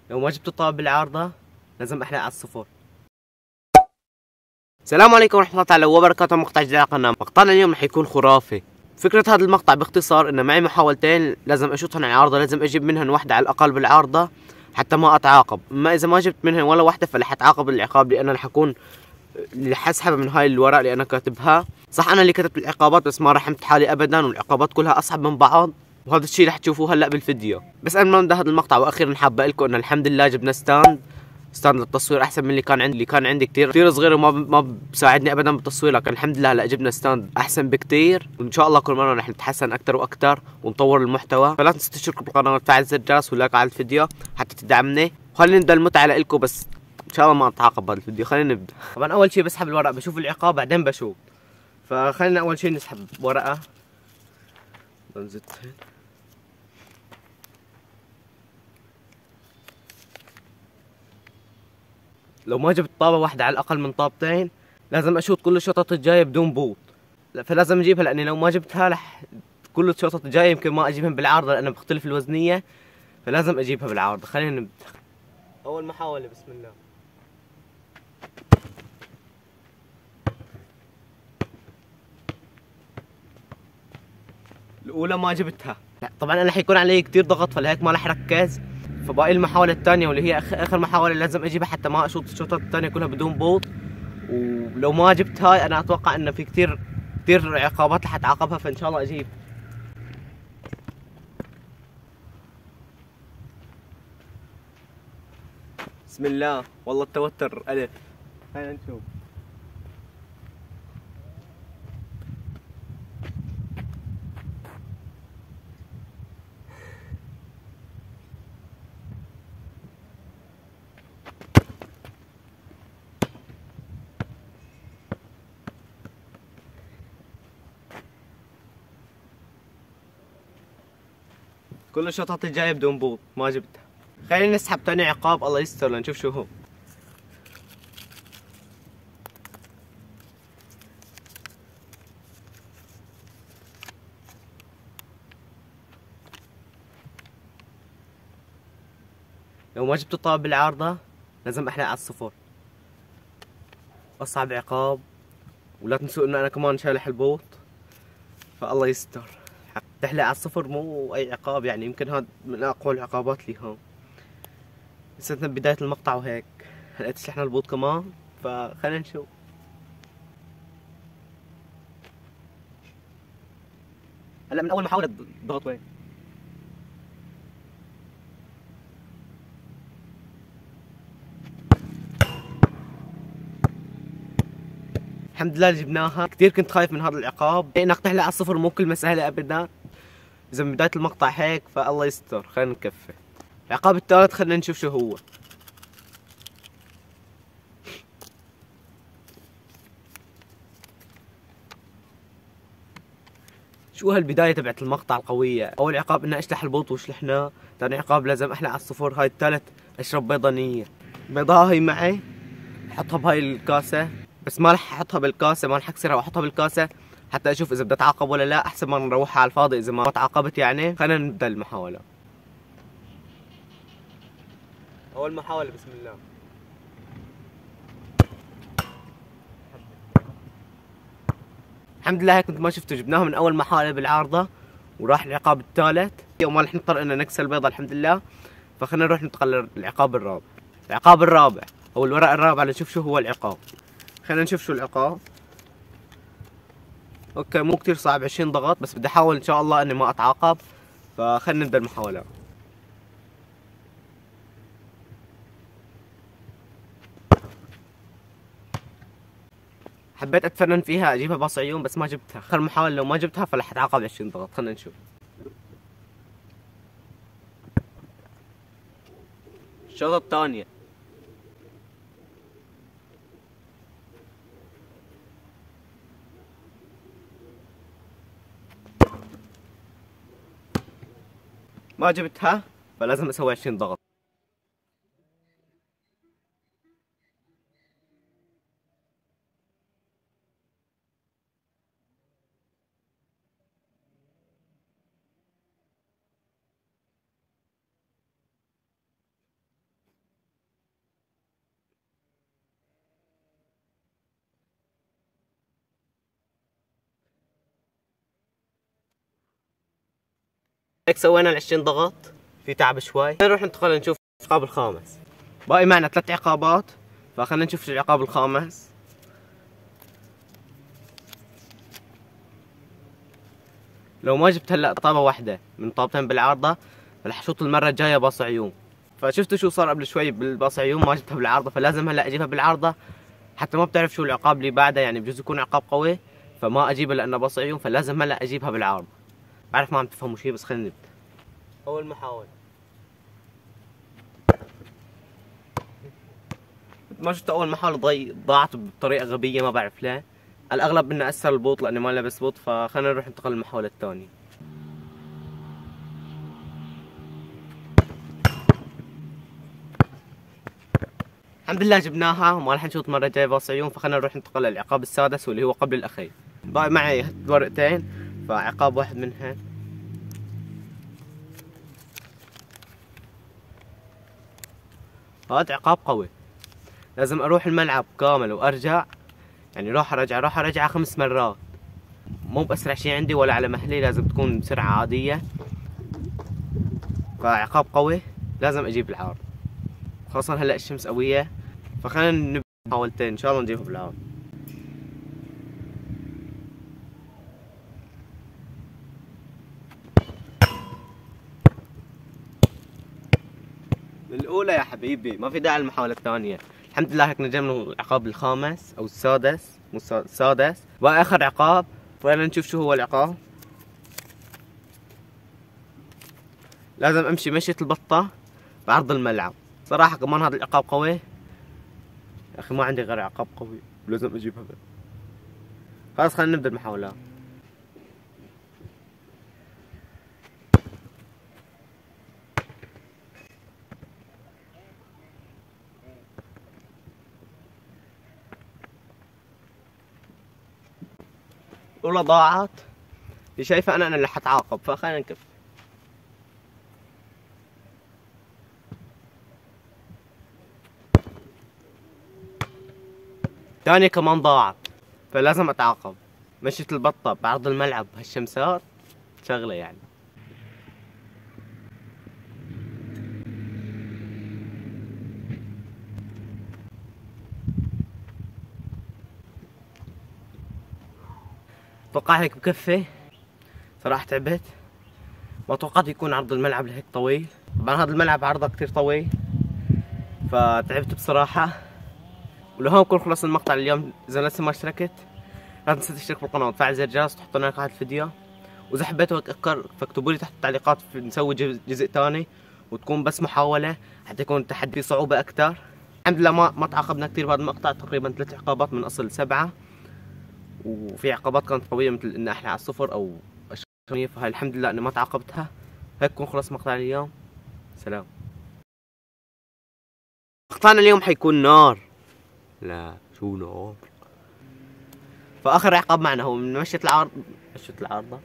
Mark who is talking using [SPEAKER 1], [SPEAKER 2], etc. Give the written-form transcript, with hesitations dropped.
[SPEAKER 1] لو ما جبت الطابة بالعارضة لازم احلق على الصفر. السلام عليكم ورحمة الله تعالى وبركاته. مقطع جديد على القناة. مقطعنا اليوم رح يكون خرافي. فكرة هذا المقطع باختصار ان معي محاولتين لازم اشوطهن على العارضة، لازم اجيب منهن واحدة على الاقل بالعارضة حتى ما اتعاقب. اما اذا ما جبت منهن ولا واحدة فرح اتعاقب العقاب، لان رح اكون اللي حسحبها من هاي الورق اللي انا كاتبها. صح انا اللي كتبت العقابات بس ما رحمت حالي ابدا، والعقابات كلها اصعب من بعض، وهذا الشيء رح تشوفوه هلا بالفيديو. بس قبل ما نبدا هذا المقطع واخيرا حابة لكم ان الحمد لله جبنا ستاند للتصوير احسن من اللي كان عندي كثير صغير وما بساعدني ابدا بالتصوير، لكن الحمد لله هلا جبنا ستاند احسن بكثير، وان شاء الله كل مره رح نتحسن اكثر واكثر ونطور المحتوى. فلا تنسوا تشتركوا بالقناه وتفعل زر الجرس ولايك على الفيديو حتى تدعمني، وخلينا نبدا المتعه لكم. بس ان شاء الله ما اتعاقب بهذا الفيديو. خلينا نبدا. طبعا اول شيء بسحب الورق، بشوف العقاب بعدين بشوف. فخلينا اول شيء نسحب ورقه. بنزتها. لو ما جبت طابة واحدة على الأقل من طابتين لازم أشوط كل الشوطات الجاية بدون بوط، فلازم أجيبها، لأني لو ما جبتها رح كل الشوطات الجاية يمكن ما أجيبهم بالعارضة لأنه بختلف الوزنية، فلازم أجيبها بالعارضة. خلينا نبدأ. أول محاولة بسم الله. الأولى ما جبتها، طبعا أنا حيكون علي كتير ضغط فلهيك ما رح ركز. فباقي المحاولة الثانية واللي هي آخر محاولة لازم أجيبها حتى ما أشوط الشوطات الثانية كلها بدون بوط. ولو ما جبت هاي أنا أتوقع إنه في كتير عقابات رح أتعاقبها، فإن شاء الله أجيب. بسم الله. والله التوتر ألف. خلينا نشوف. كل الشوطات الجاية بدون بوط ما جبتها. خلينا نسحب تاني عقاب الله يستر لنشوف شو هو. لو ما جبت الطابة بالعارضة لازم احلق على الصفر. اصعب عقاب، ولا تنسوا انه انا كمان شالح البوط، فالله يستر. تحلق على الصفر مو اي عقاب، يعني يمكن هذا من اقوى العقابات لي هون. لساتنا بداية المقطع وهيك هلا تشلحنا البوط كمان، فخلينا نشوف. هلا من اول محاولة ضغط وين. الحمد لله جبناها. كثير كنت خايف من هذا العقاب، انك تحلق على الصفر مو كلمة سهلة ابدا. اذا من بداية المقطع هيك فالله يستر. خلينا نكفي. العقاب الثالث خلينا نشوف شو هو. شو هالبداية تبعت المقطع القوية. أول عقاب إني أشلح البوط وشلحناه، ثاني عقاب لازم أحلق على الصفر، هاي الثالث أشرب بيضانية. البيضة هاي معي، أحطها بهاي الكاسة، بس ما رح أحطها بالكاسة، ما رح أكسرها وأحطها بالكاسة حتى أشوف إذا بدي أتعاقب ولا لا، أحسن ما نروحها على الفاضي إذا ما تعاقبت يعني. خلينا نبدأ المحاولة. أول محاولة بسم الله. الحمد لله هيك كنت ما شفته، جبناه من أول محاولة بالعارضة وراح العقاب الثالث، وما رح نضطر إننا نكسر البيضة الحمد لله. فخلينا نروح نتقل العقاب الرابع. العقاب الرابع او الورق الرابع لنشوف شو هو العقاب. خلينا نشوف شو العقاب. اوكي مو كتير صعب، 20 ضغط، بس بدي احاول ان شاء الله اني ما اتعاقب. فخلينا نبدا المحاولة. حبيت اتفنن فيها اجيبها باص عيون بس ما جبتها. اخر محاولة لو ما جبتها فرح اتعاقب 20 ضغط. خلينا نشوف. الشوطة الثانية. ما جبتها فلازم اسوي 20 ضغط. هيك سوينا ال 20 ضغط، في تعب شوي. نروح ننتقل نشوف العقاب الخامس. باقي معنا 3 عقابات، فخلينا نشوف العقاب الخامس. لو ما جبت هلا طابة واحدة من طابتين بالعارضة رح شوط المرة الجاية باص عيون. فشفتوا شو صار قبل شوي بالباص عيون، ما جبتها بالعارضة، فلازم هلا اجيبها بالعارضة. حتى ما بتعرف شو العقاب اللي بعدها، يعني بجوز يكون عقاب قوي فما اجيبها لانه باص عيون، فلازم هلا اجيبها بالعارضة. بعرف ما عم تفهموا شي بس خلينا نبدا. اول محاولة ما شفت، اول محاولة ضاعت بطريقة غبية ما بعرف ليه. على الاغلب انه اثر البوط لاني ما لابس بوط، فخلينا نروح ننتقل للمحاولة الثانية. الحمد لله جبناها وما رح نشوط مرة جاية باص عيون، فخلينا نروح ننتقل للعقاب السادس واللي هو قبل الأخير. باقي معي ورقتين، فعقاب واحد منها هذا عقاب قوي. لازم أروح الملعب كامل وأرجع، يعني راح أرجع 5 مرات. مو بأسرع شي عندي ولا على مهلي، لازم تكون سرعة عادية. فعقاب قوي لازم أجيب العار، خاصة هلا الشمس قوية. فخلينا نبدأ محاولتين إن شاء الله نجيبها بالعار. الأولى يا حبيبي، ما في داعي للمحاولة الثانية. الحمد لله هيك نجينا من العقاب الخامس أو السادس، مو السادس، وآخر عقاب. خلينا نشوف شو هو العقاب. لازم أمشي مشية البطة بعرض الملعب. صراحة كمان هذا العقاب قوي يا أخي، ما عندي غير عقاب قوي ولازم أجيبها. خلاص خلينا نبدأ المحاولات. الأولى ضاعت، اللي شايفة أنا اللي حتعاقب، فخلينا نكف. الثانية كمان ضاعت، فلازم أتعاقب. مشيت البطة بعرض الملعب هالشمسات شغلة يعني. اتوقع هيك بكفي، صراحة تعبت. ما توقعت يكون عرض الملعب لهيك طويل، طبعا هذا الملعب عرضه كتير طويل فتعبت بصراحة. ولهون بكون خلص المقطع اليوم. إذا لسه ما اشتركت لا تنسى تشترك بالقناة وتفعل زر الجرس وتحط لنا على الفيديو. وإذا حبيتوا فاكتبوا لي تحت التعليقات نسوي جزء تاني وتكون بس محاولة حتى يكون التحدي صعوبة أكتر. الحمد لله ما تعاقبنا كتير بهذا المقطع، تقريبا 3 عقابات من أصل 7، وفي عقابات كانت قوية مثل إن أحلى على الصفر أو أشياء، فهاي الحمد لله إني ما تعاقبتها. هيك بكون خلص مقطع اليوم. سلام. مقطعنا اليوم حيكون نار. لا شو نار. فآخر عقاب معنا هو من مشية العارضة.